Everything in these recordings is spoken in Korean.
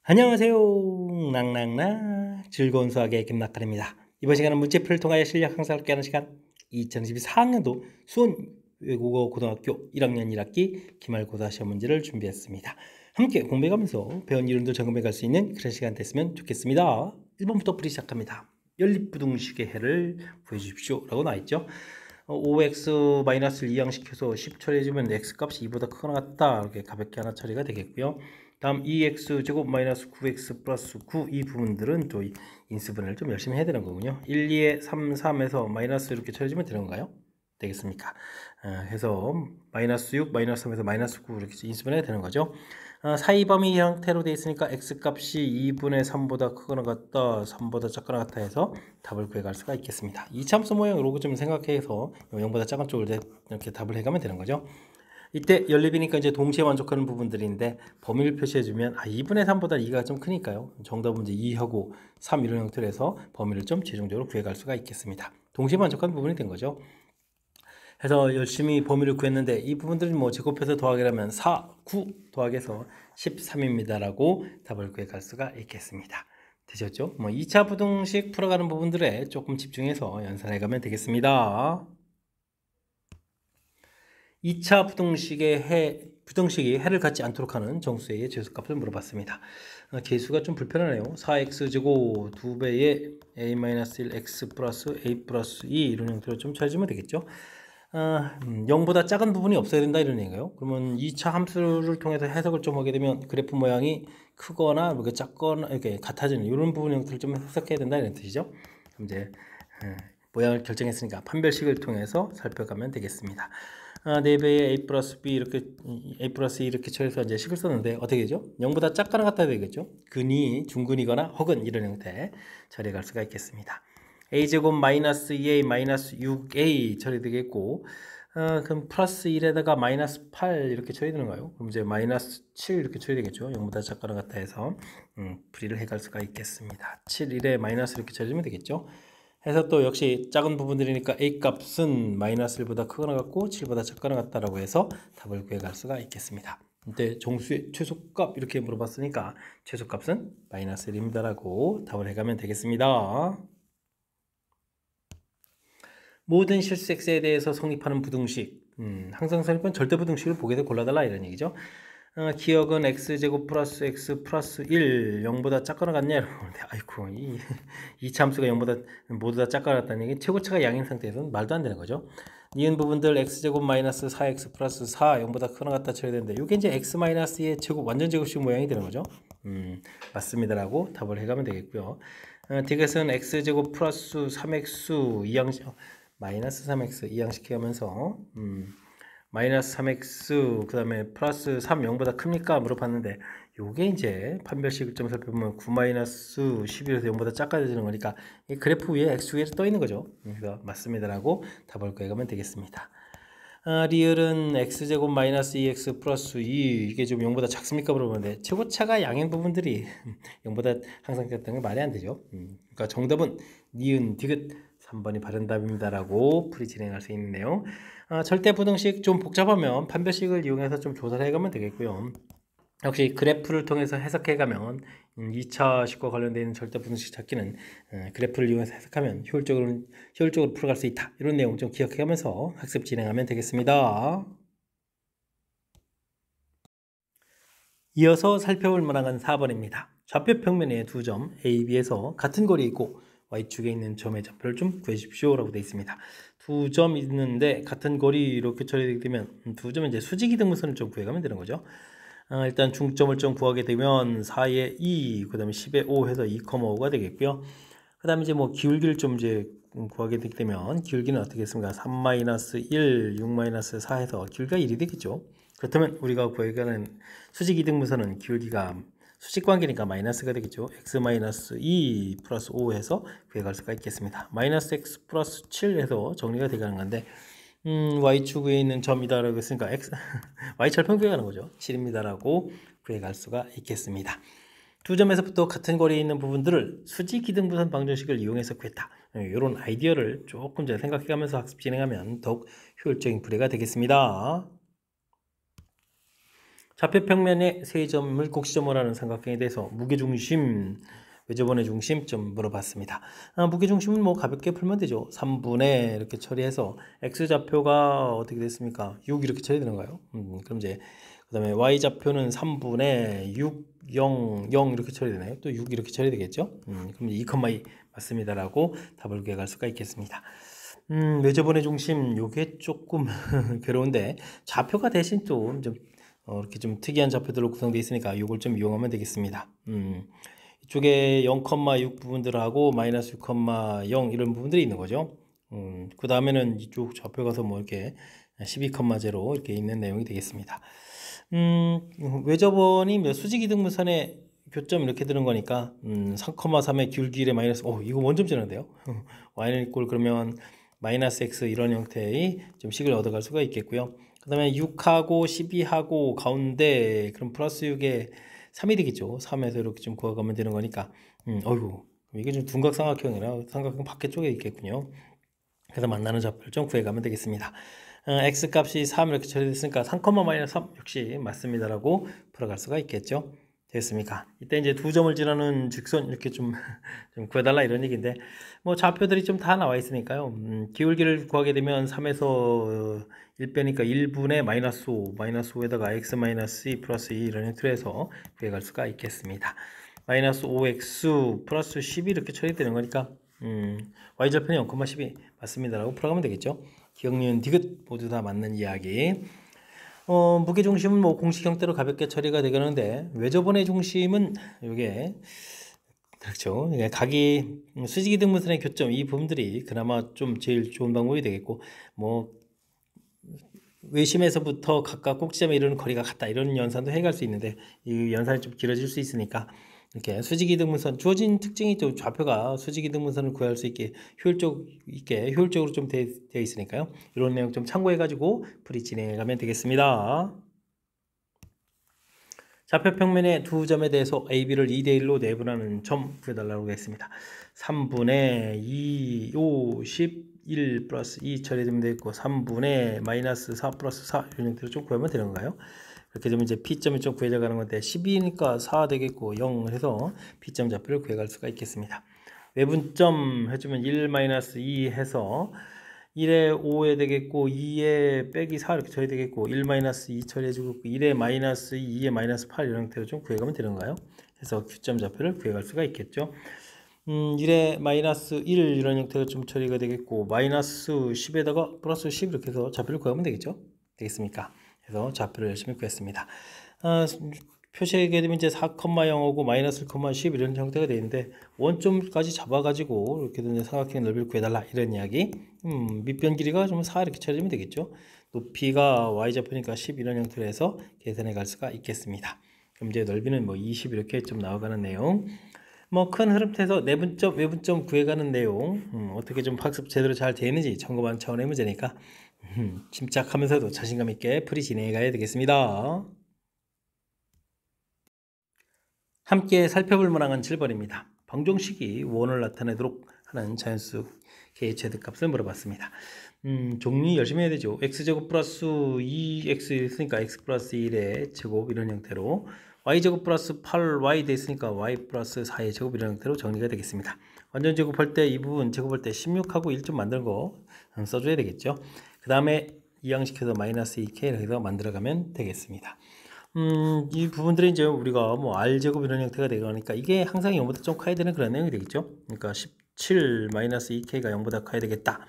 안녕하세요. 낭낭낭 즐거운 수학의 김낙관입니다. 이번 시간은 문제풀이를 통하여 실력 향상을 깨는 시간 2024학년도 수원 외국어 고등학교 1학년 1학기 기말고사 시험 문제를 준비했습니다. 함께 공부해가면서 배운 이론도 점검해 갈 수 있는 그런 시간 됐으면 좋겠습니다. 1번부터 풀이 시작합니다. 연립부등식의 해를 구해주십시오 라고 나와있죠. 5x-를 2항시켜서 10 처리해주면 x값이 2보다 크거나 같다 이렇게 가볍게 하나 처리가 되겠고요. 다음 2x제곱 마이너스 9x 플러스 9 이 부분들은 또 인수분해를 좀 열심히 해야 되는 거군요. 1, 2에 3, 3에서 마이너스 이렇게 처리해주면 되는 건가요? 되겠습니까? 해서 마이너스 6, 마이너스 3에서 마이너스 9 이렇게 인수분해가 되는 거죠. 사이범위 형태로 되어 있으니까 x값이 2분의 3보다 크거나 같다, 3보다 작거나 같다 해서 답을 구해갈 수가 있겠습니다. 이참수 모양으로 좀 생각해서 0보다 작은 쪽을 이렇게 답을 해가면 되는 거죠. 이때 연립이니까 이제 동시에 만족하는 부분들인데 범위를 표시해주면 2분의 3보다 2가 좀 크니까요. 정답은 이제 2하고 3 이런 형태로 해서 범위를 좀 최종적으로 구해갈 수가 있겠습니다. 동시에 만족하는 부분이 된 거죠. 해서 열심히 범위를 구했는데 이 부분들은 뭐 제곱해서 더하기라면 4, 9 더하기해서 13입니다 라고 답을 구해갈 수가 있겠습니다. 되셨죠? 2차 부등식 풀어가는 부분들에 조금 집중해서 연산해 가면 되겠습니다. 2차 부등식이 해를 갖지 않도록 하는 정수의 제수값을 물어봤습니다. 계수가 좀 불편하네요. 4x제곱 2배의 a-1 x 플러스 a 플러스 2 이런 형태로 좀 찾으면 되겠죠. 0보다 작은 부분이 없어야 된다 이런 얘기예요. 그러면 2차 함수를 통해서 해석을 좀 하게 되면 그래프 모양이 크거나 작거나 이렇게 같아지는 이런 부분 형태를 좀 해석해야 된다 이런 뜻이죠. 이제 모양을 결정했으니까 판별식을 통해서 살펴가면 되겠습니다. 4배의 a 플러스 b 이렇게 a 플러스 2 이렇게 처리해서 이제 식을 썼는데 어떻게 되죠? 0보다 작거나 같아야 되겠죠? 근이 중근이거나 혹은 이런 형태 처리할 수가 있겠습니다. a제곱 마이너스 2a 마이너스 6a 처리되겠고 그럼 플러스 1에다가 마이너스 8 이렇게 처리되는가요? 그럼 이제 마이너스 7 이렇게 처리되겠죠? 0보다 작거나 같다 해서 풀이를 해갈 수가 있겠습니다. 7, 1에 마이너스 이렇게 처리되면 되겠죠? 해서 또 역시 작은 부분들이니까 a 값은 마이너스 1보다 크거나 같고 7보다 작거나 같다라고 해서 답을 구해갈 수가 있겠습니다. 이때 정수의 최소값 이렇게 물어봤으니까 최소값은 마이너스 1입니다 라고 답을 해가면 되겠습니다. 모든 실수 x에 대해서 성립하는 부등식 항상 성립한 절대부등식을 보게 돼 골라달라 이런 얘기죠. 기억은 x제곱 플러스 x 플러스 1 0보다 작거나 같냐 이러는데 아이고 이 참수가 0보다 모두 다 작거나 같다는 얘기 최고차가 양인 상태에서는 말도 안 되는 거죠. 니은 부분들 x제곱 마이너스 4x 플러스 4 0보다 크거나 같다 쳐야 되는데 이게 이제 x 마이너스의 제곱 완전 제곱식 모양이 되는 거죠. 맞습니다라고 답을 해가면 되겠고요. 디귿은 x제곱 플러스 3x 2항 마이너스 3x 2항시키 하면서 마이너스 3x 그 다음에 플러스 3 0보다 큽니까? 물어봤는데 요게 이제 판별식을 좀 살펴보면 9 마이너스 11에서 0보다 작아지는 거니까 이 그래프 위에 x 위에 떠 있는 거죠. 그래서 맞습니다라고 답을 구해가면 되겠습니다. 리을은 x제곱 마이너스 2x 플러스 2 이게 좀 0보다 작습니까? 물어보는데 최고차가 양인 부분들이 0보다 항상 같다는 게 말이 안 되죠. 그러니까 정답은 니은 디귿 3번이 바른 답입니다라고 풀이 진행할 수 있네요. 절대부등식 좀 복잡하면 판별식을 이용해서 좀 조사를 해가면 되겠고요. 역시 그래프를 통해서 해석해가면 2차 식과 관련되어 있는 절대부등식 찾기는 그래프를 이용해서 해석하면 효율적으로 풀어갈 수 있다. 이런 내용 좀 기억해가면서 학습 진행하면 되겠습니다. 이어서 살펴볼 만한 4번입니다. 좌표 평면의 두 점 A, B에서 같은 거리에 있고 Y축에 있는 점의 좌표를 좀 구해주십시오 라고 되어 있습니다. 두 점 있는데 같은 거리 이렇게 처리되게 되면 두 점의 이제 수직이등분선을 좀 구해가면 되는 거죠. 일단 중점을 좀 구하게 되면 4에 2, 그 다음에 10에 5 해서 2,5가 되겠고요. 그 다음에 이제 뭐 기울기를 좀 이제 구하게 되게 되면 기울기는 어떻게 했습니까? 3-1, 6-4 해서 기울기가 1이 되겠죠. 그렇다면 우리가 구하는 수직이등분선은 기울기가 수직관계니까 마이너스가 되겠죠. x-2 플러스 5 해서 구해갈 수가 있겠습니다. 마이너스 x 플러스 7 해서 정리가 되가는 건데 y축 위에 있는 점이다라고 했으니까 y절편 구해가는 거죠. 7입니다라고 구해갈 수가 있겠습니다. 두 점에서부터 같은 거리에 있는 부분들을 수직이등분선 방정식을 이용해서 구했다. 이런 아이디어를 조금 더 생각해가면서 학습 진행하면 더욱 효율적인 풀이가 되겠습니다. 좌표 평면에 세 점을 곡시점으로 하는 삼각형에 대해서 무게중심, 외접원의 중심 좀 물어봤습니다. 무게중심은 뭐 가볍게 풀면 되죠. 3분의 이렇게 처리해서 x좌표가 어떻게 됐습니까? 6 이렇게 처리되는가요? 그럼 이제 그 다음에 y좌표는 3분의 6, 0, 0 이렇게 처리되나요? 또 6 이렇게 처리되겠죠? 그럼 2,2 맞습니다라고 답을 구해갈 수가 있겠습니다. 외접원의 중심 요게 조금 괴로운데 좌표가 대신 좀 이렇게 좀 특이한 좌표들로 구성되어 있으니까 이걸 좀 이용하면 되겠습니다. 이쪽에 0,6 부분들하고 마이너스 6,0 이런 부분들이 있는 거죠. 그 다음에는 이쪽 좌표 가서 뭐 이렇게 12,0 이렇게 있는 내용이 되겠습니다. 외접원이 수직이등분선의 교점 이렇게 드는 거니까 3,3의 귤길의 마이너스 이거 원점 지는데요. y는 이꼴 그러면 마이너스 x 이런 형태의 좀 식을 얻어갈 수가 있겠고요. 그 다음에 6하고 12하고 가운데 그럼 플러스 6에 3이 되겠죠. 3에서 이렇게 좀 구해가면 되는 거니까 어이구 이게 좀 둔각삼각형이라 삼각형 밖에 쪽에 있겠군요. 그래서 만나는 좌표를 좀 구해가면 되겠습니다. x 값이 3 이렇게 처리됐으니까 3, -3 역시 맞습니다라고 풀어갈 수가 있겠죠. 됐습니까? 이때 이제 두 점을 지나는 직선 이렇게 좀 구해달라 이런 얘기인데 뭐 좌표들이 좀 다 나와 있으니까요. 기울기를 구하게 되면 3에서 1빼니까 1분의 마이너스 5, 마이너스 5에다가 x 마이너스 2 플러스 2 이런 형태로 해서 구해갈 수가 있겠습니다. 마이너스 5x 플러스 12 이렇게 처리되는 거니까 y절편이 0,12 맞습니다라고 풀어가면 되겠죠. 기억, 니은, 디귿 모두 다 맞는 이야기. 무게중심은 뭐 공식 형태로 가볍게 처리가 되겠는데 외접원의 중심은 이게 그렇죠. 각이 수직이등분선의 교점 이 부분들이 그나마 좀 제일 좋은 방법이 되겠고 뭐 외심에서부터 각각 꼭지점에 이르는 거리가 같다 이런 연산도 해갈 수 있는데 이 연산이 좀 길어질 수 있으니까 이렇게 수직이등분선 주어진 특징이 또 좌표가 수직이등분선을 구할 수 있게 효율적으로 좀 되어 있으니까요. 이런 내용 좀 참고해 가지고 풀이 진행해 가면 되겠습니다. 좌표 평면의 두 점에 대해서 A, B를 2대1로 내분하는 점 구해달라고 했습니다. 3분의 2, 5, 11 플러스 2 처리되면 되겠고 3분의 마이너스 4 플러스 4 이런 형태로 좀 구하면 되는 건가요? 이렇게 되면 이제 P점이 좀 구해져 가는 건데 12니까 4 되겠고 0 해서 P점 좌표를 구해갈 수가 있겠습니다. 외분점 해주면 1 마이너스 2 해서 1에 5에 되겠고 2에 빼기 4 이렇게 처리 되겠고 1 마이너스 2 처리해주고 1에 마이너스 2, 2에 마이너스 8 이런 형태로 좀 구해가면 되는가요? 그래서 Q점 좌표를 구해갈 수가 있겠죠. 1에 마이너스 1 이런 형태로 좀 처리가 되겠고 마이너스 10에다가 플러스 10 이렇게 해서 좌표를 구하면 되겠죠. 되겠습니까? 그래서 좌표를 열심히 구했습니다. 표시하게 되면 이제 4,0하고 마이너스 1,10 이런 형태가 되는데 원점까지 잡아가지고 이렇게 된 삼각형 넓이를 구해달라 이런 이야기. 밑변 길이가 좀 4 이렇게 찾으면 되겠죠. 높이가 y좌표니까 10 이런 형태로 해서 계산해 갈 수가 있겠습니다. 그럼 이제 넓이는 뭐 20 이렇게 좀 나와가는 내용. 뭐 큰 흐름에서 내분점, 외분점 구해가는 내용 어떻게 좀 학습 제대로 잘 되는지 점검하는 차원의 문제니까 침착하면서도 자신감 있게 풀이 진행해 가야 되겠습니다. 함께 살펴볼 문항은 7번입니다. 방정식이 원을 나타내도록 하는 자연수 K의 최대값을 물어봤습니다. 정리 열심히 해야 되죠. x제곱 플러스 2x 있으니까 x 플러스 1의 제곱 이런 형태로 y제곱 플러스 8y 돼 있으니까 y 플러스 4의 제곱 이런 형태로 정리가 되겠습니다. 완전 제곱할 때 이 부분 제곱할 때 16하고 1점 만드는 거 써줘야 되겠죠. 그 다음에 이항시켜서 마이너스 2k 해서 만들어가면 되겠습니다. 이 부분들이 이제 우리가 뭐 r제곱 이런 형태가 되니까 이게 항상 0보다 좀 커야 되는 그런 내용이 되겠죠. 그러니까 17 마이너스 2k가 0보다 커야 되겠다.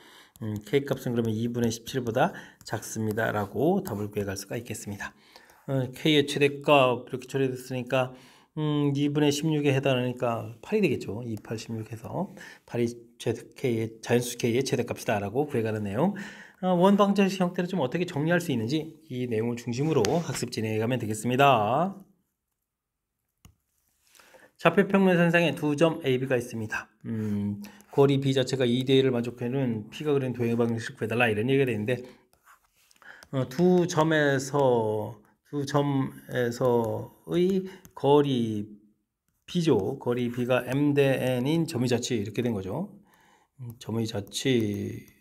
k 값은 그러면 2분의 17보다 작습니다 라고 답을 구해갈 수가 있겠습니다. k의 최대값 이렇게 처리됐으니까 2분의 16에 해당하니까 8이 되겠죠. 2, 8, 16에서 8이 자연수 k의 최대값이다 라고 구해가는 내용. 원방정식 형태를 좀 어떻게 정리할 수 있는지 이 내용을 중심으로 학습 진행해 가면 되겠습니다. 좌표 평면선상에 두 점 A, B가 있습니다. 거리 B 자체가 2대1을 만족하는 P가 그린 도형의 방식을 구해달라 이런 얘기가 되는데 두 점에서의 거리 B죠. 거리 B가 M 대 N인 점의 자치 이렇게 된 거죠. 점의 자치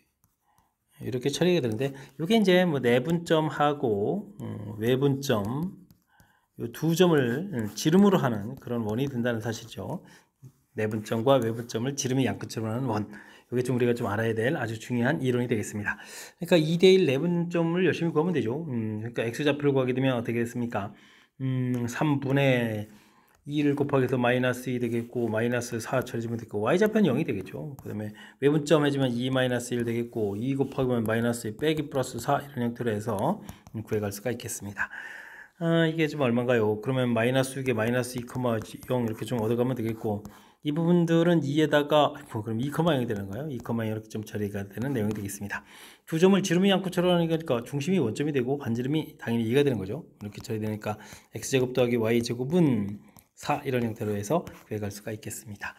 이렇게 처리가 되는데 이게 이제 뭐 내분점하고 외분점 이 두 점을 지름으로 하는 그런 원이 된다는 사실이죠. 내분점과 외분점을 지름의 양끝으로 하는 원. 이게 좀 우리가 좀 알아야 될 아주 중요한 이론이 되겠습니다. 그러니까 2대1 내분점을 열심히 구하면 되죠. 그러니까 x좌표를 구하게 되면 어떻게 됐습니까? 3분의 2를 곱하기해서 마이너스 2 되겠고, 마이너스 4 처리해주면 되겠고, y좌표는 0이 되겠죠. 그 다음에 외분점 해주면 2 마이너스 1 되겠고, 2 곱하기면 마이너스 2 빼기 플러스 4 이런 형태로 해서 구해갈 수가 있겠습니다. 이게 좀 얼마인가요? 그러면 마이너스 6에 마이너스 2,0 이렇게 좀 얻어가면 되겠고, 이 부분들은 2에다가 그럼 2,0이 되는 거예요. 2,0 이렇게 좀 처리가 되는 내용이 되겠습니다. 두 점을 지름이 양코 처리하니까 중심이 원점이 되고 반지름이 당연히 2가 되는 거죠. 이렇게 처리되니까 x제곱 더하기 y제곱은 4 이런 형태로 해서 구해갈 수가 있겠습니다.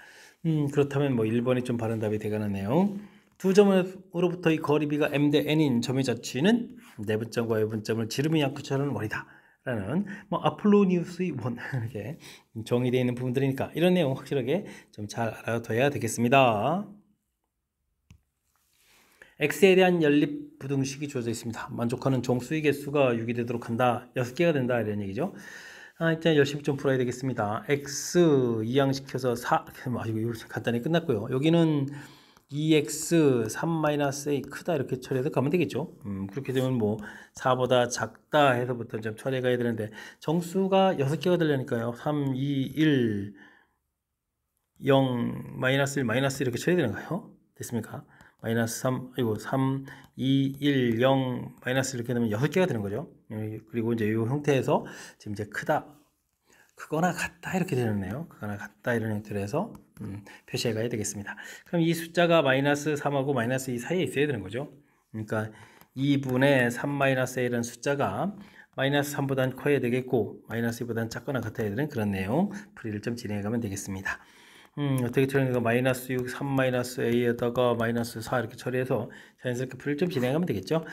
그렇다면 뭐 1번이 좀 바른 답이 되가는 내용. 두 점으로부터 이 거리 b가 m 대 n인 점의 자취는 내분점과 외분점을 지름이 양코 처리하는 원이다. 라는 뭐 아폴로니우스의 원 이렇게 정의되어 있는 부분들이니까 이런 내용 확실하게 좀 잘 알아둬야 되겠습니다. x에 대한 연립 부등식이 주어져 있습니다. 만족하는 정수의 개수가 6이 되도록 한다. 6개가 된다 이런 얘기죠. 일단 열심히 좀 풀어야 되겠습니다. x 이항시켜서 4 이거 간단히 끝났고요. 여기는 2x 3-a 크다 이렇게 처리해서 가면 되겠죠. 그렇게 되면 뭐 4보다 작다 해서부터 좀 처리해 가야 되는데 정수가 6개가 되려니까요. 3, 2, 1, 0, 마이너스 1, 마이너스 이렇게 처리되는 거예요. 됐습니까? 마이너스 3, 3, 2, 1, 0, 마이너스 이렇게 되면 6개가 되는 거죠. 그리고 이제 이 형태에서 지금 이제 크거나 같다 이렇게 되는데요. 크거나 같다 이런 형태로 해서 표시해 가야 되겠습니다. 그럼 이 숫자가 마이너스 3하고 마이너스 2 사이에 있어야 되는 거죠. 그러니까 2분의 3-a라는 숫자가 마이너스 3보다는 커야 되겠고 마이너스 2보다는 작거나 같아야 되는 그런 내용 풀이를 좀 진행해 가면 되겠습니다. 어떻게 처리하니까 마이너스 6, 3-a에다가 마이너스 4 이렇게 처리해서 자연스럽게 풀이를 좀 진행하면 되겠죠.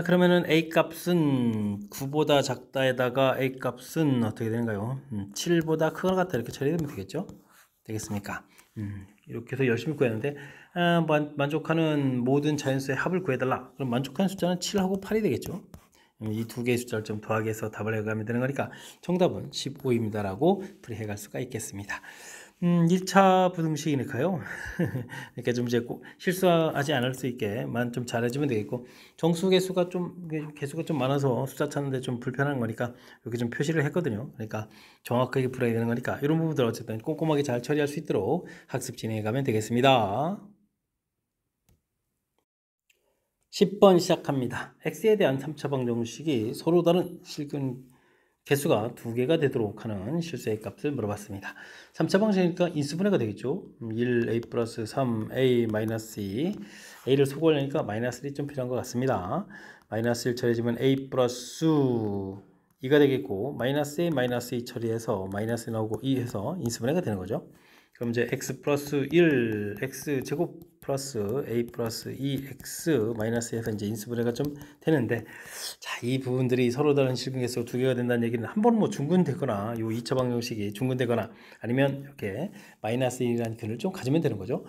그러면은 a 값은 9보다 작다에다가 a 값은 어떻게 되는가요? 7보다 크거나 같다 이렇게 처리되면 되겠죠. 되겠습니까? 이렇게 해서 열심히 구했는데 만족하는 모든 자연수의 합을 구해달라. 그럼 만족하는 숫자는 7하고 8이 되겠죠. 이 두 개의 숫자를 좀 더하기해서 답을 해가면 되는 거니까 정답은 15입니다 라고 풀이해 갈 수가 있겠습니다. 1차 부등식이니까요. 이렇게 좀 이제 실수하지 않을 수 있게만 좀 잘해주면 되겠고, 정수 개수가 좀 많아서 숫자 찾는데 좀 불편한 거니까 이렇게 좀 표시를 했거든요. 그러니까 정확하게 풀어야 되는 거니까 이런 부분들 어쨌든 꼼꼼하게 잘 처리할 수 있도록 학습 진행해 가면 되겠습니다. 10번 시작합니다. x에 대한 3차 방정식이 서로 다른 실근 개수가 2개가 되도록 하는 실수의 값을 물어봤습니다. 3차 방식이니까 인수분해가 되겠죠. 1a 플러스 3a 마이너스 2 a를 소거하려니까 마이너스 1이 좀 필요한 것 같습니다. 마이너스 1 처리해주면 a 플러스 2가 되겠고 마이너스 a 마이너스 2 처리해서 마이너스 나오고 2 해서 인수분해가 되는 거죠. 그럼 이제 x 플러스 1 x 제곱 플러스 a 플러스 2x 마이너스 해서 이제 인수분해가 좀 되는데, 자, 이 부분들이 서로 다른 실근계수가 2개가 된다는 얘기는 한 번 뭐 중근되거나 요 2차 방정식이 중근되거나 아니면 이렇게 마이너스 1이라는 근을 좀 가지면 되는 거죠.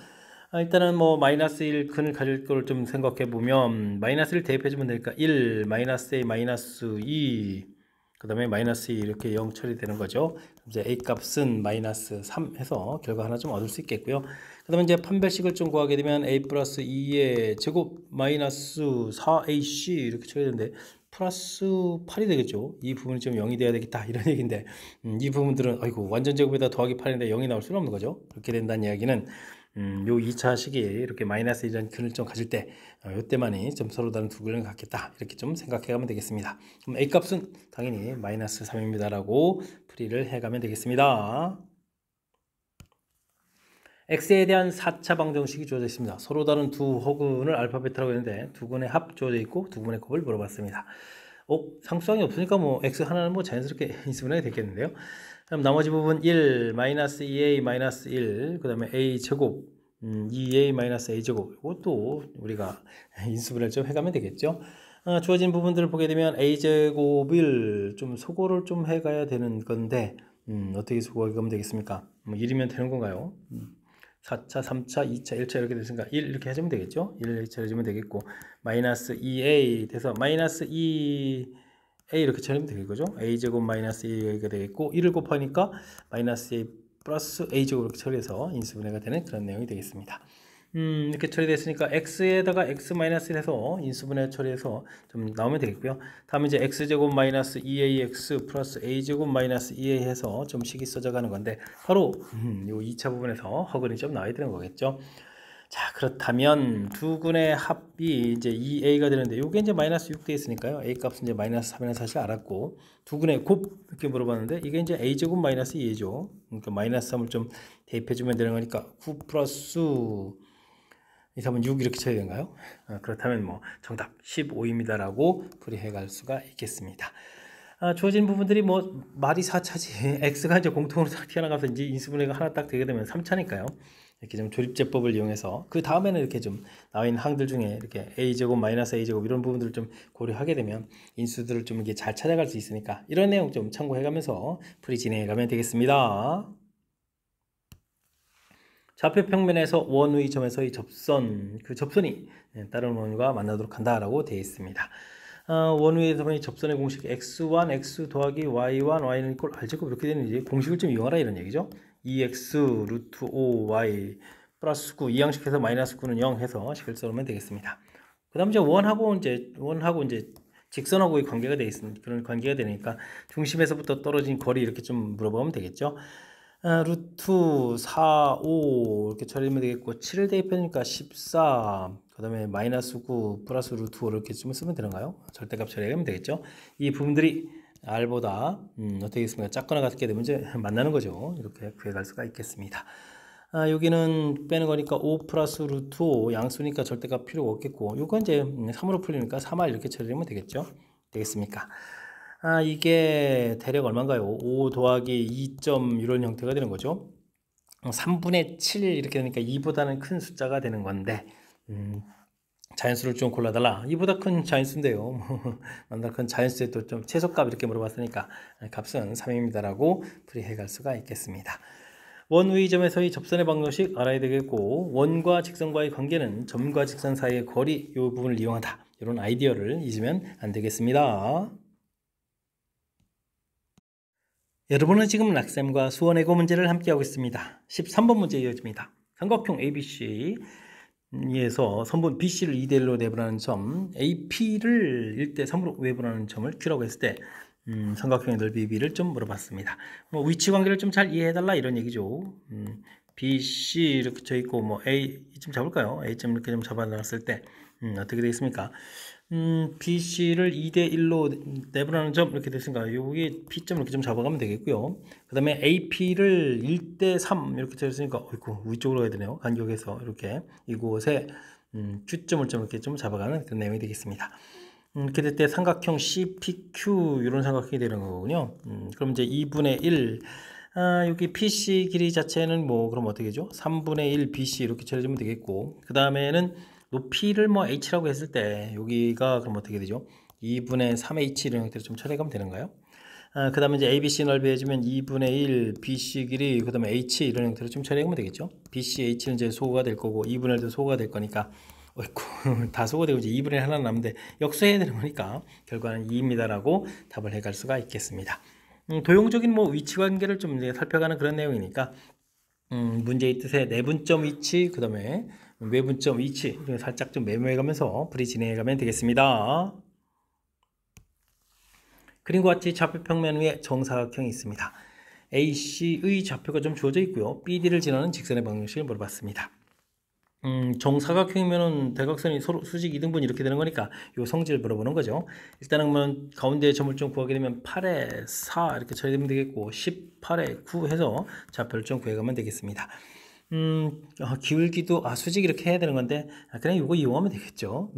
일단은 뭐 마이너스 1 근을 가질 걸 좀 생각해 보면 마이너스 1 대입해 주면 되니까 1 마이너스 a 마이너스 2 그 다음에 마이너스 2 이렇게 0 처리되는 거죠. 이제 a 값은 마이너스 3 해서 결과 하나 좀 얻을 수 있겠고요. 그 다음에 이제 판별식을 좀 구하게 되면 a 플러스 2의 제곱 마이너스 4ac 이렇게 처리되는데 플러스 8이 되겠죠. 이 부분이 좀 0이 돼야 되겠다 이런 얘기인데 이 부분들은 아이고 완전 제곱에다 더하기 8인데 0이 나올 수는 없는 거죠. 그렇게 된다는 이야기는 요 2차 식이 이렇게 마이너스 1이라는 근을 좀 가질 때 요때만이 좀 서로 다른 두 근을 갖겠다 이렇게 좀 생각해 가면 되겠습니다. 그럼 a 값은 당연히 마이너스 3입니다 라고 풀이를 해 가면 되겠습니다. x에 대한 4차 방정식이 주어져 있습니다. 서로 다른 두 허근을 알파벳이라고 했는데 두 근의 합 주어져 있고 두 근의 곱을 물어봤습니다. 상수항이 없으니까 뭐 x 하나는 뭐 자연스럽게 인수분해가 되겠는데요. 그럼 나머지 부분 1 마이너스 2a 마이너스 1 그 다음에 a 제곱 2a 마이너스 a 제곱 이것도 우리가 인수분해를 좀 해가면 되겠죠. 주어진 부분들을 보게 되면 a 제곱을 좀 소거를 좀 해가야 되는 건데 어떻게 소거하면 되겠습니까? 뭐 1이면 되는 건가요? 4차, 3차, 2차, 1차 이렇게 됐으니까 1 이렇게 해주면 되겠죠. 1 이렇게 해주면 되겠고 마이너스 2a 돼서 마이너스 2 a 이렇게 처리하면 되겠죠. a제곱 마이너스 a가 되겠고 1을 곱하니까 마이너스 a 플러스 a제곱 이렇게 처리해서 인수분해가 되는 그런 내용이 되겠습니다. 이렇게 처리됐으니까 x에다가 x 마이너스 해서 인수분해 처리해서 좀 나오면 되겠고요. 다음에 이제 x제곱 마이너스 2ax 플러스 a제곱 마이너스 2a 해서 좀 식이 써져가는 건데 바로 이 2차 부분에서 허근이 좀 나와야 되는 거겠죠. 자, 그렇다면 두 군의 합이 이제 2a가 되는데 이게 이제 마이너스 6 돼 있으니까요. a 값은 이제 마이너스 3이라는 사실 알았고 두 군의 곱 이렇게 물어봤는데 이게 이제 a제곱 마이너스 2a죠. 그러니까 마이너스 3을 좀 대입해 주면 되는 거니까 9 플러스 2, 3은 6 이렇게 쳐야 되는가요? 그렇다면 뭐 정답 15입니다라고 풀이해 갈 수가 있겠습니다. 주어진 부분들이 뭐 말이 4차지 x가 이제 공통으로 딱 튀어나가서 이제 인수분해가 하나 딱 되게 되면 3차니까요. 이렇게 좀 조립제법을 이용해서 그 다음에는 이렇게 좀 나와 있는 항들 중에 이렇게 a제곱 마이너스 a제곱 이런 부분들을 좀 고려하게 되면 인수들을 좀 이렇게 잘 찾아갈 수 있으니까 이런 내용 좀 참고해가면서 풀이 진행해가면 되겠습니다. 좌표 평면에서 원의 점에서의 접선, 그 접선이 다른 원과 만나도록 한다라고 되어 있습니다. 원의 점의 접선의 공식 x1, x 더하기 y1, y는 이꼴 r제곱 이렇게 되는지 공식을 좀 이용하라 이런 얘기죠. 2x 루트 5y 플러스 9 이 양식해서 마이너스 9는 0 해서 식을 써놓으면 되겠습니다. 그 다음 이제 원하고 이제 직선하고의 관계가 되어 있습니다. 그런 관계가 되니까 중심에서부터 떨어진 거리 이렇게 좀 물어보면 되겠죠. 루트 4, 5 이렇게 처리하면 되겠고 7을 대입하니까 14, 그 다음에 마이너스 9 플러스 루트 5 이렇게 좀 쓰면 되는가요? 절대값 처리하면 되겠죠. 이 부분들이 r보다 어떻게 있습니까? 작거나 같게 되면 이제 만나는 거죠. 이렇게 구해갈 수가 있겠습니다. 여기는 빼는 거니까 5 플러스 루트 5 양수니까 절대값 필요가 없겠고 요거 이제 3으로 풀리니까 3r 이렇게 처리하면 되겠죠. 되겠습니까? 이게 대략 얼마인가요? 5 더하기 2점 이런 형태가 되는 거죠. 3분의 7 이렇게 되니까 2보다는 큰 숫자가 되는 건데 자연수를 좀 골라달라. 이보다 큰 자연수인데요. 만나 큰 자연수에 또 좀 최소값 이렇게 물어봤으니까 값은 3입니다라고 풀이해 갈 수가 있겠습니다. 원의 점에서의 접선의 방정식 알아야 되겠고 원과 직선과의 관계는 점과 직선 사이의 거리 이 부분을 이용한다. 이런 아이디어를 잊으면 안 되겠습니다. 여러분은 지금 락쌤과 수원외고 문제를 함께하고 있습니다. 13번 문제 이어집니다. 삼각형 ABC에서 선분 BC를 2대1로 내분하는 점 AP를 1대3으로 외분하는 점을 Q라고 했을 때 삼각형의 넓이 B를 좀 물어봤습니다. 뭐 위치 관계를 좀 잘 이해해달라 이런 얘기죠. BC 이렇게 쳐 있고 뭐 A 좀 잡을까요? A점 이렇게 좀 잡아놨을 때 어떻게 되겠습니까? BC를 2대1로 내분하는 점 이렇게 됐으니까 여기 P점 이렇게 좀 잡아가면 되겠고요. 그 다음에 AP를 1대3 이렇게 됐으니까 어이구 위쪽으로 가야 되네요. 간격에서 이렇게 이곳에 Q점을 좀 이렇게 좀 잡아가는 그런 내용이 되겠습니다. 이렇게 될 때 삼각형 CPQ 이런 삼각형이 되는 거군요. 그럼 이제 2분의 1 여기 PC 길이 자체는 뭐 그럼 어떻게 되죠? 3분의 1 BC 이렇게 처리하면 되겠고 그 다음에는 높이를 뭐 h라고 했을 때 여기가 그럼 어떻게 되죠? 2분의 3h 이런 형태로 좀 처리하면 되는가요? 그 다음에 이제 ABC 넓이 해주면 2분의 1 BC 길이 그 다음에 h 이런 형태로 좀 처리하면 되겠죠? BC h는 이제 소거가 될 거고 2분의 1도 소거가 될 거니까 어이쿠 다 소거되고 이제 2분의 1 하나 남는데 역수해야 되는 거니까 결과는 2입니다라고 답을 해갈 수가 있겠습니다. 도용적인 뭐 위치 관계를 좀 이제 살펴가는 그런 내용이니까 문제의 뜻의 내분점 위치 그 다음에 외분점 위치 살짝 좀 메모해가면서 풀이 진행해가면 되겠습니다. 그림과 같이 좌표 평면 위에 정사각형이 있습니다. AC의 좌표가 좀 주어져 있고요. BD를 지나는 직선의 방정식을 물어봤습니다. 정사각형이면은 대각선이 서로 수직 2등분 이렇게 되는 거니까 요 성질을 물어보는 거죠. 일단은 뭐 가운데 점을 좀 구하게 되면 8에 4 이렇게 처리되면 되겠고 18에 9 해서 좌표를 좀 구해가면 되겠습니다. 기울기도 수직 이렇게 해야 되는 건데 그냥 이거 이용하면 되겠죠.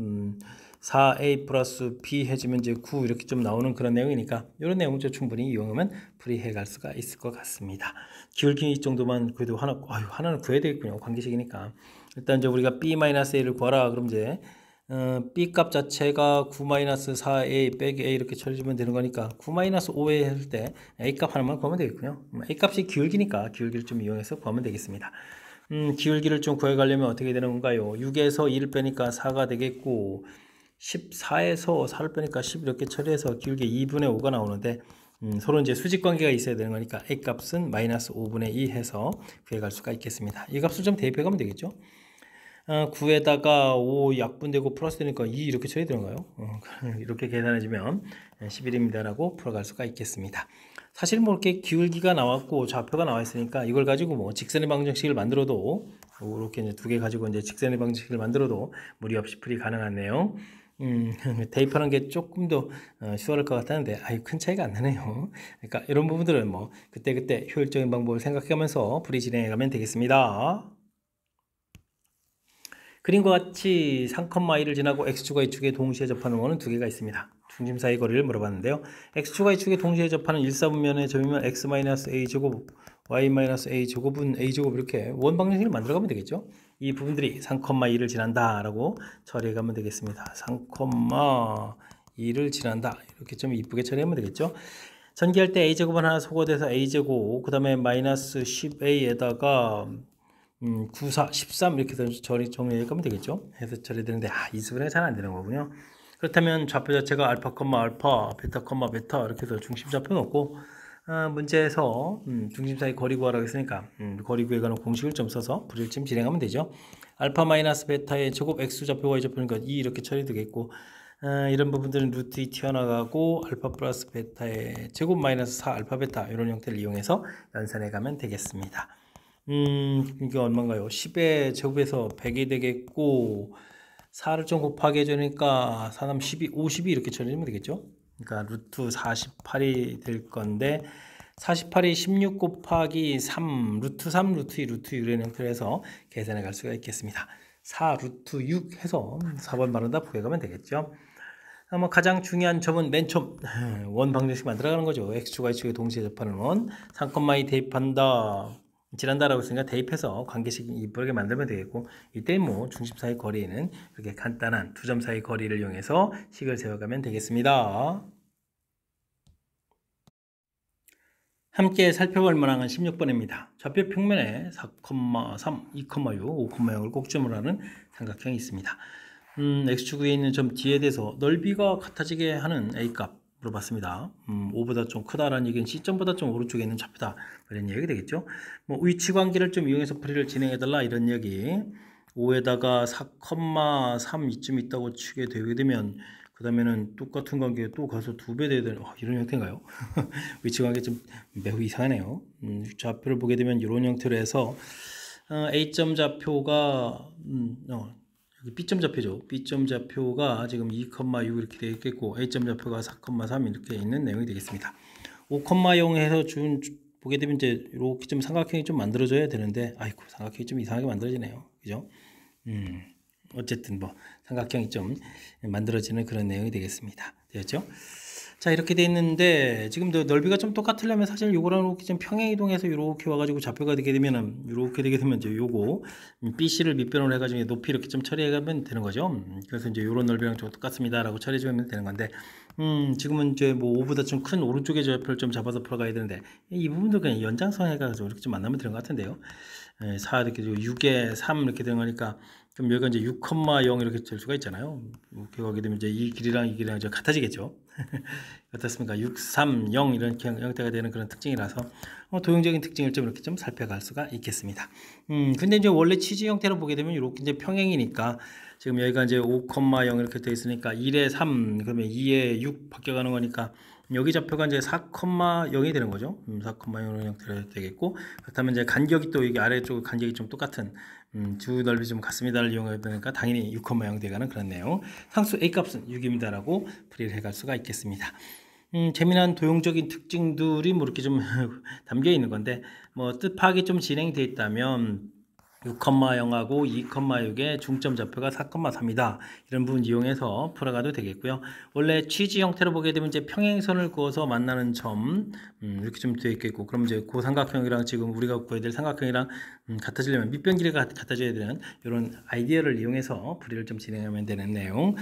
4a 플러스 b 해주면 이제 9 이렇게 좀 나오는 그런 내용이니까 이런 내용을 충분히 이용하면 풀이해 갈 수가 있을 것 같습니다. 기울기 정도만 그래도 하나는 구해야 되겠군요. 관계식이니까. 일단 이제 우리가 b-a를 구하라 그럼 이제 b 값 자체가 9-4a 빼기 a 이렇게 처리하면 되는 거니까 9-5a 할 때 a 값 하나만 구하면 되겠군요. a 값이 기울기니까 기울기를 좀 이용해서 구하면 되겠습니다. 기울기를 좀 구해가려면 어떻게 되는 건가요? 6에서 2를 빼니까 4가 되겠고 14에서 4를 빼니까 10 이렇게 처리해서 길게 2분의 5가 나오는데 서로 이제 수직 관계가 있어야 되는 거니까 A 값은 마이너스 5분의 2 해서 구해갈 수가 있겠습니다. 이 값을 좀 대입해 가면 되겠죠. 9에다가 5 약분되고 플러스 되니까 2 이렇게 처리되는가요? 이렇게 계산해주면 11입니다 라고 풀어갈 수가 있겠습니다. 사실 뭐 이렇게 기울기가 나왔고 좌표가 나와 있으니까 이걸 가지고 뭐 직선의 방정식을 만들어도 이렇게 이제 두 개 가지고 이제 직선의 방정식을 만들어도 무리 없이 풀이 가능하네요. 대입하는 게 조금 더 수월할 것 같았는데 큰 차이가 안 나네요. 그러니까 이런 부분들은 뭐 그때그때 효율적인 방법을 생각하면서 풀이 진행해 가면 되겠습니다. 그림과 같이 3,2를 지나고 x축과 y축에 동시에 접하는 원은 두 개가 있습니다. 중심 사이 거리를 물어봤는데요. x축과 y축에 동시에 접하는 1사분면의 점이면 x-a제곱, y-a제곱은 a제곱 이렇게 원 방정식을 만들어가면 되겠죠. 이 부분들이 3,2를 지난다 라고 처리해가면 되겠습니다. 3,2를 지난다 이렇게 좀 이쁘게 처리하면 되겠죠. 전개할 때 a제곱은 하나 소거돼서 a제곱 그 다음에 마이너스 10a에다가 9, 4, 13 이렇게 정리하면 되겠죠. 해서 처리되는데 이 수분이 잘 안 되는 거군요. 그렇다면 좌표 자체가 알파, 알파, 베타, 베타 이렇게 해서 중심 좌표 놓고 문제에서 중심 사이 거리 구하라고 했으니까 거리 구에 관한 공식을 좀 써서 불을 좀 진행하면 되죠. 알파 마이너스 베타의 제곱 x 좌표 y 좌표니까 2 이렇게 처리되겠고 이런 부분들은 루트 2 튀어나가고 알파 플러스 베타의 제곱 마이너스 4 알파 베타 이런 형태를 이용해서 연산해 가면 되겠습니다. 이게 얼마인가요? 10의 제곱에서 100이 되겠고 4를 좀 곱하게 해주니까 4, 3, 12, 50이 이렇게 처리하면 되겠죠? 그러니까 루트 48이 될 건데 48이 16 곱하기 3, 루트 3, 루트 2, 루트 6 이런 형태로 해서 계산해 갈 수가 있겠습니다. 4 루트 6 해서 4번 말은 다 구해가면 되겠죠? 가장 중요한 점은 맨 처음 원 방정식 만들어가는 거죠. x축과 y축에 동시에 접하는 원 3,2 대입한다. 지난다라고 했으니까 대입해서 관계식 이쁘게 만들면 되겠고 이때 뭐 중심 사이 거리는 이렇게 간단한 두 점 사이 거리를 이용해서 식을 세워가면 되겠습니다. 함께 살펴볼 문항은 16번입니다. 좌표 평면에 4,3, 2,6, 5,0을 꼭점으로 하는 삼각형이 있습니다. x축 위에 있는 점 D에 대해서 넓이가 같아지게 하는 A값 물어봤습니다. 5보다 좀 크다라는 얘기는 C점보다 좀 오른쪽에 있는 좌표다 이런 얘기가 되겠죠. 뭐 위치 관계를 좀 이용해서 풀이를 진행해달라 이런 얘기. 5에다가 4,3 이쯤 있다고 치게 되게 되면 그 다음에는 똑같은 관계에 또 가서 2배 돼야 되는 이런 형태인가요? 위치 관계 좀 매우 이상하네요. 좌표를 보게 되면 이런 형태로 해서 A점 좌표가 여기 B점 좌표죠. B점 좌표가 지금 2,6 이렇게 되어 있겠고 A점 좌표가 4,3 이렇게 있는 내용이 되겠습니다. 5,0 해서 보게 되면 이제 이렇게 좀 삼각형이 좀 만들어져야 되는데 아이고 삼각형이 좀 이상하게 만들어지네요. 그죠? 어쨌든 뭐 삼각형이 좀 만들어지는 그런 내용이 되겠습니다. 되었죠? 자 이렇게 돼 있는데 지금 넓이가 좀 똑같으려면 사실 요거랑 이렇게 좀 평행 이동해서 이렇게 와가지고 좌표가 되게 되면은 이렇게 되게 되면 이제 요거 BC를 밑변으로 해가지고 높이 이렇게 좀 처리해가면 되는 거죠. 그래서 이제 요런 넓이랑 좀 똑같습니다라고 처리해주면 되는 건데 지금은 이제 뭐 5보다 좀 큰 오른쪽의 좌표를 좀 잡아서 풀어가야 되는데 이 부분도 그냥 연장선 해가지고 이렇게 좀 만나면 되는 것 같은데요. 4 이렇게 6에 3 이렇게 되는 거니까 그럼 여기가 이제 6,0 이렇게 될 수가 있잖아요. 이렇게 가게 되면 이제 이 길이랑 이 길이랑 이제 같아지겠죠. 어떻습니까? 6, 3, 0 이런 형태가 되는 그런 특징이라서 도형적인 특징을 좀 이렇게 좀 살펴갈 수가 있겠습니다. 근데 이제 원래 치즈 형태로 보게 되면 이렇게 이제 평행이니까 지금 여기가 이제 5,0 이렇게 되어 있으니까 1에 3 그러면 2에 6 바뀌어가는 거니까 여기 좌표가 이제 4,0이 되는 거죠. 4,0 형태로 되겠고 그렇다면 이제 간격이 또 여기 아래쪽 간격이 좀 똑같은 주 넓이 좀 같습니다를 이용하다 보니까 당연히 6,0 되가는 그런 내용. 상수 A 값은 6입니다라고 풀이를 해갈 수가 있겠습니다. 재미난 도형적인 특징들이 뭐 이렇게 좀 담겨 있는 건데 뭐 뜻 파악이 좀 진행되어 있다면 6,0하고 2,6의 중점 좌표가 4,3이다. 이런 부분 이용해서 풀어가도 되겠고요. 원래 취지 형태로 보게 되면 이제 평행선을 그어서 만나는 점 이렇게 좀 되어 있겠고 그럼 이제 그 삼각형이랑 지금 우리가 구해야 될 삼각형이랑 같아지려면 밑변 길이가 같아져야 되는 이런 아이디어를 이용해서 풀이를 좀 진행하면 되는 내용.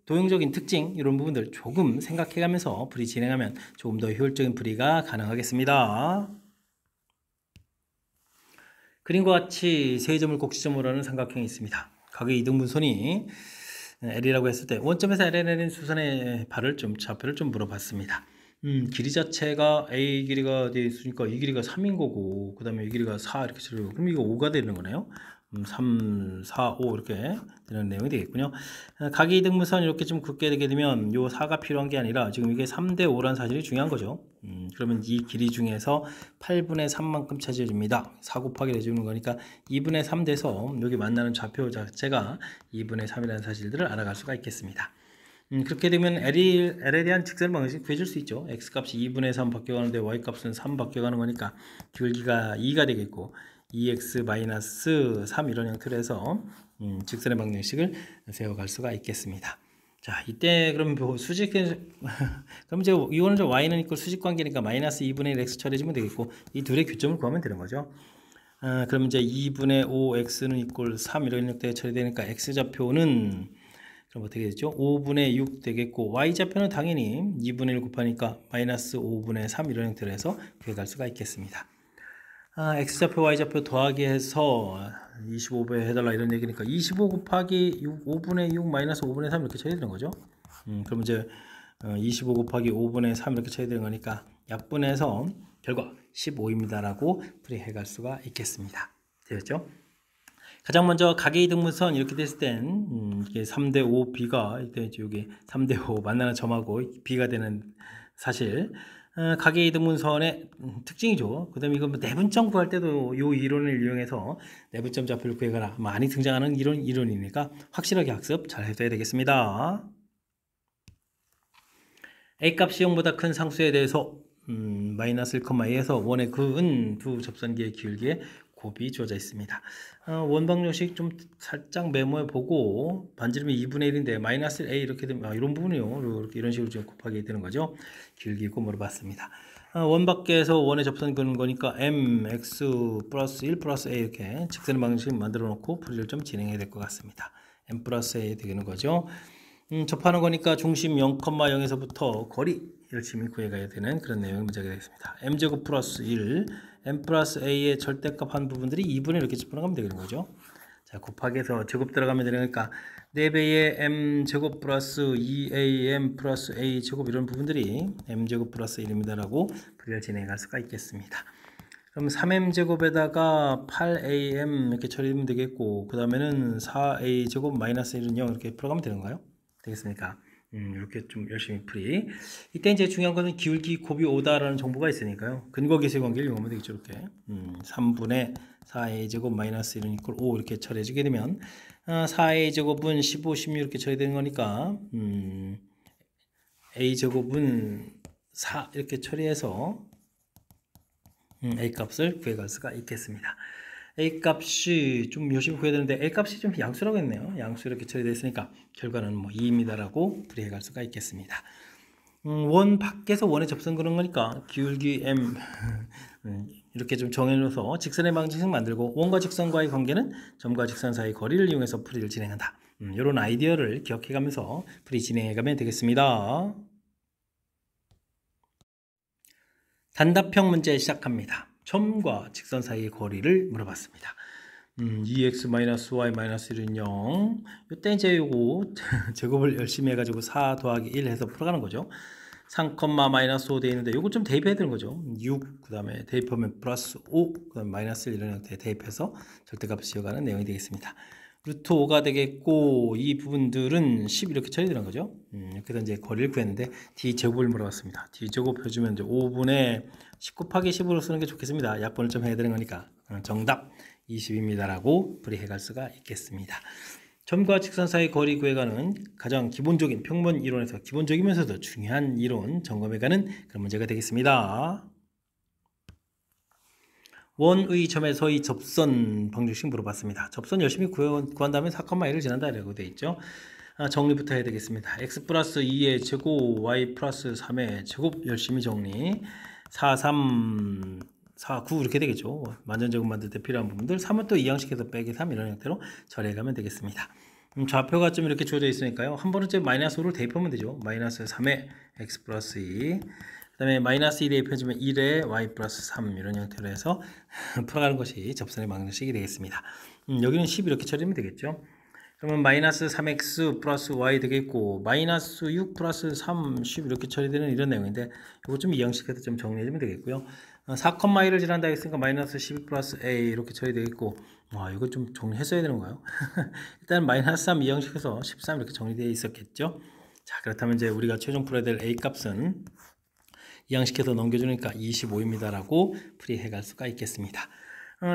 도형적인 특징 이런 부분들 조금 생각해가면서 풀이 진행하면 조금 더 효율적인 풀이가 가능하겠습니다. 그림과 같이 세 점을 곡지점으로 하는 삼각형이 있습니다. 각의 이등분선이 L이라고 했을 때 원점에서 L에 내린 수선의 발을 좀 좌표를 좀 물어봤습니다. 길이 자체가 A 길이가 되어 있으니까 이 길이가 3인 거고 그 다음에 이 길이가 4 이렇게 치르고 그럼 이거 5가 되는 거네요. 3, 4, 5 이렇게 되는 내용이 되겠군요. 각이등무선 이렇게 좀 긋게 되게 되면 요 4가 필요한 게 아니라 지금 이게 3대 5라는 사실이 중요한 거죠. 그러면 이 길이 중에서 8분의 3만큼 차지해줍니다. 4 곱하기 해주는 거니까 2분의 3 돼서 여기 만나는 좌표 자체가 2분의 3이라는 사실들을 알아갈 수가 있겠습니다. 그렇게 되면 L에 대한 직선 방식 구해줄 수 있죠. X값이 2분의 3 바뀌어가는데 Y값은 3 바뀌어가는 거니까 길이가 2가 되겠고 2x-3 이런 형태로 해서 직선의 방정식을 세워갈 수가 있겠습니다. 자, 이때 그럼 수직 그럼 이제 이거는 y는 이꼴 수직 관계니까 마이너스 2분의 1 x 처리해주면 되겠고 이 둘의 교점을 구하면 되는 거죠. 그럼 이제 2분의 5 x는 이꼴 3 이런 형태에 처리되니까 x 좌표는 그럼 어떻게 되죠? 5분의 6 되겠고 y 좌표는 당연히 2분의 1 곱하니까 마이너스 5분의 3 이런 형태로 해서 구해갈 수가 있겠습니다. x좌표 y좌표 더하기 해서 25배 해달라 이런 얘기니까 25 곱하기 5분의 6 마이너스 5분의 3 이렇게 쳐야 되는 거죠. 그럼 이제 25 곱하기 5분의 3 이렇게 쳐야 되는 거니까 약분해서 결과 15입니다 라고 풀이해 갈 수가 있겠습니다. 되었죠? 가장 먼저 각이등무선 이렇게 됐을 땐 이게 3대 5 b가 이때 여기 3대 5 만나는 점하고 b가 되는 사실 각이등분선의 특징이죠. 그 다음에 이거 내분점 구할 때도 이 이론을 이용해서 내분점 좌표를 구해가라 많이 등장하는 이론이니까 확실하게 학습 잘 해둬야 되겠습니다. A값이 0보다 큰 상수에 대해서 마이너스 1,2에서 1의 그은 두 접선기의 기울기에 곱이 주어져 있습니다. 원방정식 좀 살짝 메모해 보고 반지름이 2분의 1인데 마이너스 A 이렇게 되면 이런 부분이요. 이런 식으로 좀 곱하게 되는 거죠. 기울기 곱 물어봤습니다. 원 밖에서 원의 접선 그는 거니까 m, x 플러스 1 플러스 a 이렇게 직선의 방식 만들어 놓고 풀이를 좀 진행해야 될 것 같습니다. m 플러스 a 되는 거죠. 접하는 거니까 중심 0,0에서부터 거리 열심히 구해가야 되는 그런 내용의 문제가 되겠습니다. m제곱 플러스 1, m 플러스 a의 절대값 한 부분들이 2분의 이렇게 집어넣으면 되는 거죠. 자, 곱하기 해서 제곱 들어가면 되니까 4배의 m제곱 플러스 2am 플러스 a제곱 이런 부분들이 m제곱 플러스 1입니다 라고 풀이를 진행해 갈 수가 있겠습니다. 그럼 3m제곱에다가 8am 이렇게 처리하면 되겠고 그 다음에는 4a제곱 마이너스 1은 0 이렇게 풀어가면 되는가요? 되겠습니까? 이렇게 좀 열심히 풀이. 이때 이제 중요한 거는 기울기 곱이 5다라는 정보가 있으니까요. 근거계수의 관계를 이용하면 되겠죠. 이렇게 3분의 4a 제곱 마이너스 1은 이꼴 5 이렇게 처리해주게 되면 4a 제곱은 15, 16 이렇게 처리되는 거니까 a 제곱은 4 이렇게 처리해서 a 값을 구해갈 수가 있겠습니다. A 값이 좀 열심히 구해야 되는데 A 값이 좀 양수라고 했네요. 양수 이렇게 처리되어 있으니까 결과는 뭐 2입니다 라고 풀이해 갈 수가 있겠습니다. 원 밖에서 원에 접선 그런 거니까 기울기 M 이렇게 좀 정해놓아서 직선의 방정식 만들고 원과 직선과의 관계는 점과 직선 사이 거리를 이용해서 풀이를 진행한다. 이런 아이디어를 기억해 가면서 풀이 진행해 가면 되겠습니다. 단답형 문제 시작합니다. 점과 직선 사이의 거리를 물어봤습니다. 2x-y-1은 0. 이때 이제 요거 제곱을 열심히 해가지고 4 더하기 1 해서 풀어가는 거죠. 3,-5 되어 있는데 요거 좀 대입해야 되는 거죠. 6, 그 다음에 대입하면 플러스 5, 그 다음에 마이너스 1 이런 형태에 대입해서 절대값을 지어가는 내용이 되겠습니다. 루트 5가 되겠고 이 부분들은 10 이렇게 처리되는 거죠. 이렇게 해서 이제 거리를 구했는데 D제곱을 물어봤습니다. D제곱 해주면 이제 5분의 10 곱하기 10으로 쓰는 게 좋겠습니다. 약분을 좀 해야 되는 거니까 정답 20입니다 라고 풀이해 갈 수가 있겠습니다. 점과 직선 사이 거리 구해가는 가장 기본적인 평면 이론에서 기본적이면서도 중요한 이론 점검해가는 그런 문제가 되겠습니다. 원의 점에서의 접선 방정식 물어봤습니다. 접선 열심히 구한 다음에 4,1을 지난다 라고 되어 있죠. 정리부터 해야 되겠습니다. x 플러스 2의 제곱, y 플러스 3의 제곱 열심히 정리. 4, 3, 4, 9 이렇게 되겠죠. 만전제곱 만들 때 필요한 부분들 3은 또 이항식에서 빼기 3 이런 형태로 처리해가면 되겠습니다. 좌표가 좀 이렇게 주어져 있으니까요. 한 번은 마이너스 5를 대입하면 되죠. 마이너스 3의 x 플러스 2 그 다음에 마이너스 2 대입해주면 1의 y 플러스 3 이런 형태로 해서 풀어가는 것이 접선의 방정식이 되겠습니다. 여기는 10 이렇게 처리하면 되겠죠. 그러면 마이너스 3x 플러스 y 되겠고 마이너스 6 플러스 3, 10 이렇게 처리되는 이런 내용인데 이거 좀 이형식해서 좀 정리해주면 되겠고요. 4,2를 지난다 했으니까 마이너스 12 플러스 a 이렇게 처리되겠고 와 이거 좀 정리했어야 되는 거예요. 일단 마이너스 3 이형식해서 13 이렇게 정리되어 있었겠죠. 자 그렇다면 이제 우리가 최종 풀어야 될 a 값은 이항식해서 넘겨주니까 25입니다 라고 풀이해 갈 수가 있겠습니다.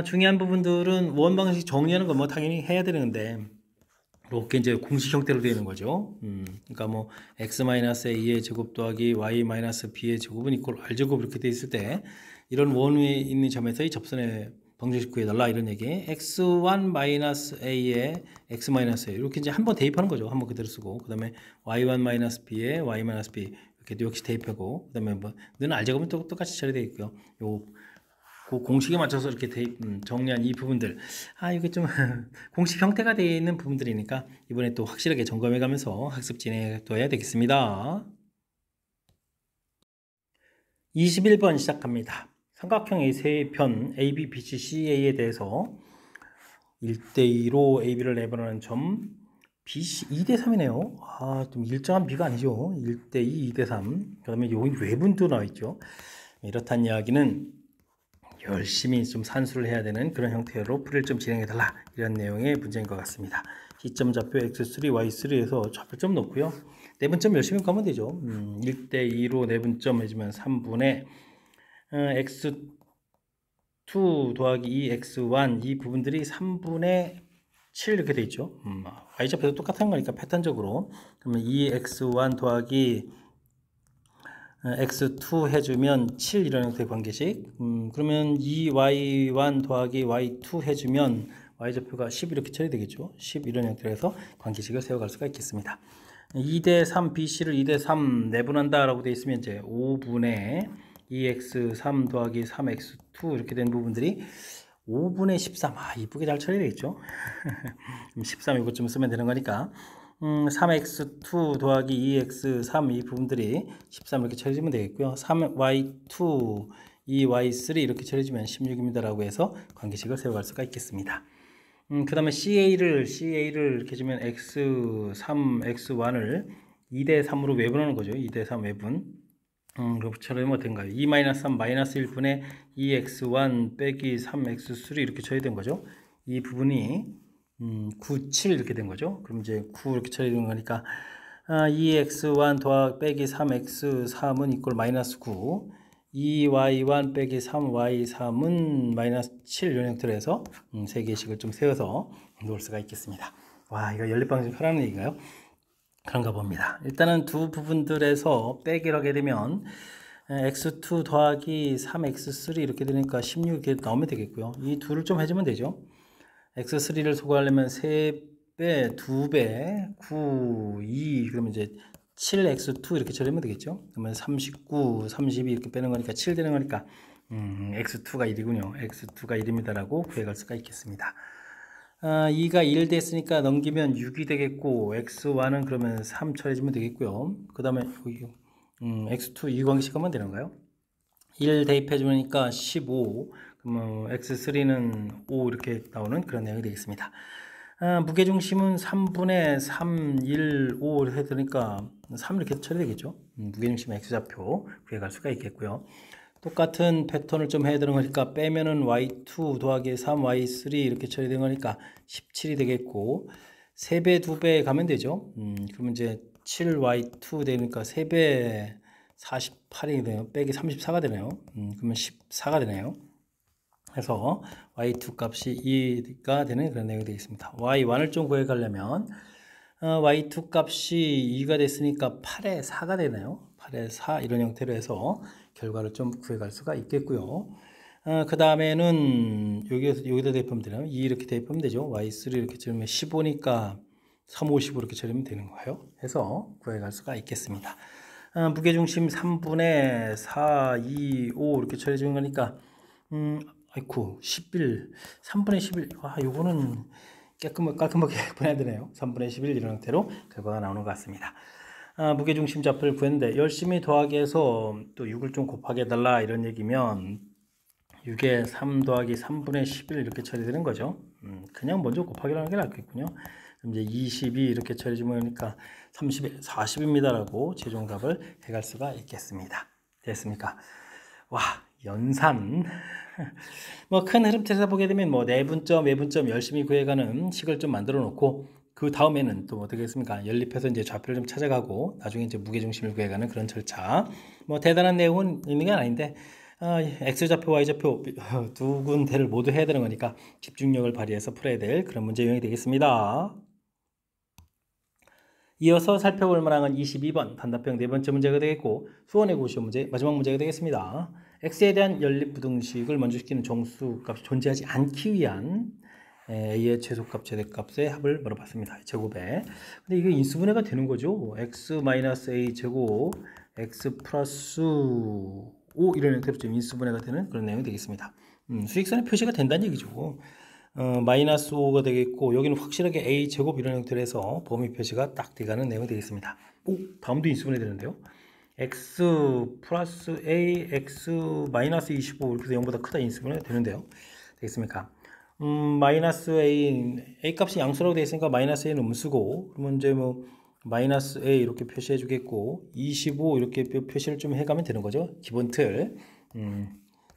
중요한 부분들은 원 방식 정리하는 건 뭐 당연히 해야 되는데 이렇게 이제 공식 형태로 되어 있는 거죠. 그러니까 뭐 x-a의 제곱 더하기 y-b의 제곱은 이꼴 r제곱 이렇게 되어 있을 때 이런 원 위에 있는 점에서의 접선의 방정식 구해달라 이런 얘기. x1-a의 x-a 이렇게 이제 한번 대입하는 거죠. 한번 그대로 쓰고 그 다음에 y1-b의 y-b 이렇게 역시 대입하고 그 다음에 뭐 는 r제곱은 또 똑같이 처리되어 있고요. 그 공식에 맞춰서 이렇게 정리한 이 부분들 이거 좀 공식 형태가 되어 있는 부분들이니까 이번에 또 확실하게 점검해 가면서 학습 진행해 둬야 되겠습니다. 21번 시작합니다. 삼각형의 세 편 AB, BC, CA에 대해서 1대2로 AB를 내보내는 점 BC 2대3이네요. 좀 일정한 비가 아니죠. 1대2, 2대3. 그 다음에 여기 외분도 나와 있죠. 이렇다는 이야기는 열심히 좀 산수를 해야 되는 그런 형태로 풀이를 좀 진행해달라 이런 내용의 문제인 것 같습니다. 시점 좌표 x3, y3에서 좌표점 놓고요. 내분점 열심히 가면 되죠. 1대2로 내분점 해주면 3분의 x2 더하기 2x1 이 부분들이 3분의 7 이렇게 돼 있죠. y좌표도 똑같은 거니까 패턴적으로 그러면 2x1 더하기 x2 해주면 7 이런 형태의 관계식. 그러면 2y1 더하기 y2 해주면 y좌표가 10 이렇게 처리되겠죠. 10 이런 형태로 해서 관계식을 세워갈 수가 있겠습니다. 2대3 BC를 2대3 내분한다 라고 되어 있으면 이제 5분의 2x3 더하기 3x2 이렇게 된 부분들이 5분의 13 이쁘게 잘 처리되겠죠. 13 이것 좀 쓰면 되는 거니까 3x2 더하기 2x3 이 부분들이 13 이렇게 처리해주면 되겠고요. 3y2 2y3 이렇게 처리해주면 16입니다 라고 해서 관계식을 세워갈 수가 있겠습니다. 그 다음에 CA를 이렇게 주면 x3, x1을 2대3으로 외분하는 거죠. 2대3 외분. 그처럼 어떤가요? 2-3 -1분의 2x1 빼기 3x3 이렇게 처리된 거죠. 이 부분이 9, 7 이렇게 된 거죠. 그럼 이제 9 이렇게 처리된 거니까 2x1 더하기 빼기 3x3은 이꼴 마이너스 9 2y1 빼기 3y3은 마이너스 7 이런 형태로 해서 세 개씩을 좀 세워서 놓을 수가 있겠습니다. 와 이거 연립방식 하라는 얘기인가요? 그런가 봅니다. 일단은 두 부분들에서 빼기를 하게 되면 x2 더하기 3x3 이렇게 되니까 16 이렇게 나오면 되겠고요. 이 둘을 좀 해주면 되죠. x3를 소거하려면 3배, 2배, 9, 2 그러면 이제 7x2 이렇게 처리하면 되겠죠. 그러면 39, 32 이렇게 빼는 거니까 7 되는 거니까 x2가 1이군요. x2가 1입니다 라고 구해갈 수가 있겠습니다. 2가 1 됐으니까 넘기면 6이 되겠고 x1은 그러면 3 처리해주면 되겠고요. 그 다음에 x2 이 관계식 하면 되는가요? 1 대입해주니까 15 그러면 x3는 5 이렇게 나오는 그런 내용이 되겠습니다. 무게중심은 3분의 3, 1, 5 해드니까 3 이렇게 처리되겠죠. 무게중심 x좌표 구해갈 수가 있겠고요. 똑같은 패턴을 좀 해야 되는 거니까 빼면은 y2 더하기 3y3 이렇게 처리된 거니까 17이 되겠고 3배 2배 가면 되죠. 그러면 이제 7y2 되니까 3배 48이 되네요. 빼기 34가 되네요. 그러면 14가 되네요. 그래서 y2 값이 2가 되는 그런 내용이 되겠습니다. y1을 좀 구해가려면 y2 값이 2가 됐으니까 8에 4가 되네요. 8에 4 이런 형태로 해서 결과를 좀 구해갈 수가 있겠고요. 그 다음에는 여기다 대입하면 되나요? 2 이렇게 대입하면 되죠. y3 이렇게 처리하면 15니까 3, 5, 15 이렇게 처리하면 되는 거예요. 해서 구해갈 수가 있겠습니다. 무게중심 3분의 4, 2, 5 이렇게 처리해 주는 거니까 아이쿠 11, 3분의 11 요거는 깔끔하게 보내야 되네요. 3분의 11 이런 형태로 결과가 나오는 것 같습니다. 무게중심 좌표를 구했는데 열심히 더하기 해서 또 6을 좀 곱하게 해달라 이런 얘기면 6에 3 더하기 3분의 11 이렇게 처리되는 거죠. 그냥 먼저 곱하기를 하는 게 낫겠군요. 그럼 이제 22 이렇게 처리해주면 30에 40입니다라고 최종답을 해갈 수가 있겠습니다. 됐습니까? 와, 연산. 뭐 큰 흐름틀에서 보게 되면 뭐 내분점, 외분점 열심히 구해가는 식을 좀 만들어 놓고 그 다음에는 또 어떻게 했습니까? 연립해서 이제 좌표를 좀 찾아가고 나중에 이제 무게중심을 구해가는 그런 절차. 뭐 대단한 내용은 있는 게 아닌데 X좌표, Y좌표 두 군데를 모두 해야 되는 거니까 집중력을 발휘해서 풀어야 될 그런 문제 유형이 되겠습니다. 이어서 살펴볼 문항은 22번 단답형 네 번째 문제가 되겠고 수원의 고시원 문제 마지막 문제가 되겠습니다. X에 대한 연립부등식을 만족시키는 정수값이 존재하지 않기 위한 A의 최소값, 최대값의 합을 물어봤습니다. 제곱에. 근데 이게 인수분해가 되는 거죠. X-A 제곱, X 플러스 5 이런 형태로 좀 인수분해가 되는 그런 내용이 되겠습니다. 수직선의 표시가 된다는 얘기죠. 마이너스 5가 되겠고 여기는 확실하게 A 제곱 이런 형태로 해서 범위 표시가 딱 돼가는 내용이 되겠습니다. 다음도 인수분해 되는데요. X 플러스 A, X 마이너스 25 이렇게 해서 0보다 크다 인수분해 되는데요. 되겠습니까? 마이너스 A 값이 양수라고 되어 있으니까 마이너스 A는 음수고 그러면 이제 뭐 마이너스 A 이렇게 표시해 주겠고 25 이렇게 표시를 좀 해가면 되는 거죠. 기본 틀.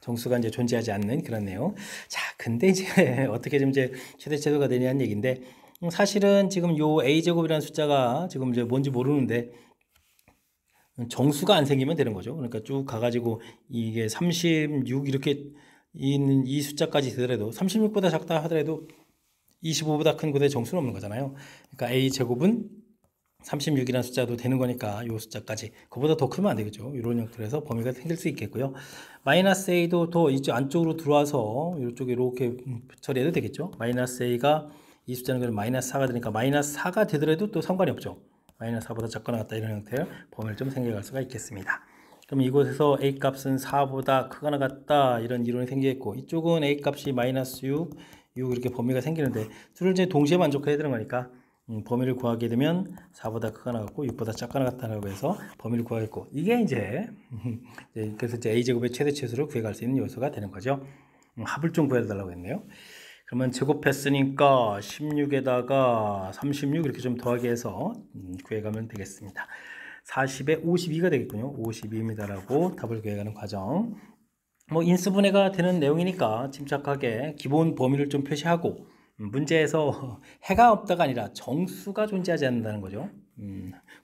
정수가 이제 존재하지 않는 그런 내용. 자, 근데 이제 어떻게 좀 이제 최대체도가 되냐는 얘기인데 사실은 지금 요 A 제곱이라는 숫자가 지금 이제 뭔지 모르는데 정수가 안 생기면 되는 거죠. 그러니까 쭉 가가지고 이게 36 이렇게 있는 이 숫자까지 되더라도 36보다 작다 하더라도 25보다 큰 곳에 정수는 없는 거잖아요. 그러니까 A 제곱은 36이라는 숫자도 되는 거니까 이 숫자까지 그보다 더 크면 안 되겠죠. 이런 형태로서 범위가 생길 수 있겠고요. 마이너스 A도 더 이쪽 안쪽으로 들어와서 이쪽에 이렇게 처리해도 되겠죠. 마이너스 A가 이 숫자는 그럼 마이너스 4가 되니까 마이너스 4가 되더라도 또 상관이 없죠. 마이너스 4보다 작거나 같다 이런 형태의 범위를 좀 생겨갈 수가 있겠습니다. 그럼 이곳에서 A 값은 4보다 크거나 같다 이런 이론이 생기겠고 이쪽은 A 값이 마이너스 6 이렇게 범위가 생기는데 둘을 이제 동시에 만족해야 되는 거니까 범위를 구하게 되면 4보다 크거나 같고 6보다 작거나 같다라고 해서 범위를 구하겠고 이게 이제 그래서 이제 A제곱의 최대 치수를 구해갈 수 있는 요소가 되는 거죠. 합을 좀 구해달라고 했네요. 그러면 제곱했으니까 16에다가 36 이렇게 좀 더하게 해서 구해가면 되겠습니다. 40에 52가 되겠군요. 52입니다라고 답을 구해가는 과정. 뭐 인수분해가 되는 내용이니까 침착하게 기본 범위를 좀 표시하고 문제에서 해가 없다가 아니라 정수가 존재하지 않는다는 거죠.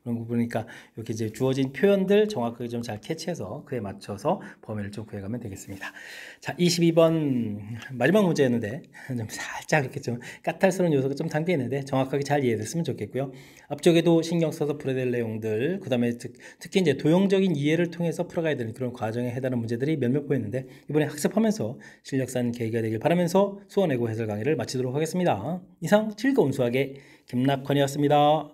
그런 거 보니까 이렇게 이제 주어진 표현들 정확하게 좀 잘 캐치해서 그에 맞춰서 범위를 좀 구해가면 되겠습니다. 자, 22번 마지막 문제였는데 좀 살짝 이렇게 좀 까탈스러운 요소가 좀 담겨 있는데 정확하게 잘 이해됐으면 좋겠고요. 앞쪽에도 신경 써서 풀어야 될 내용들, 그 다음에 특히 이제 도형적인 이해를 통해서 풀어가야 되는 그런 과정에 해당하는 문제들이 몇몇 보였는데 이번에 학습하면서 실력 쌓는 계기가 되길 바라면서 수원외고 해설 강의를 마치도록 하겠습니다. 이상 즐거운 수학의 김낙헌이었습니다.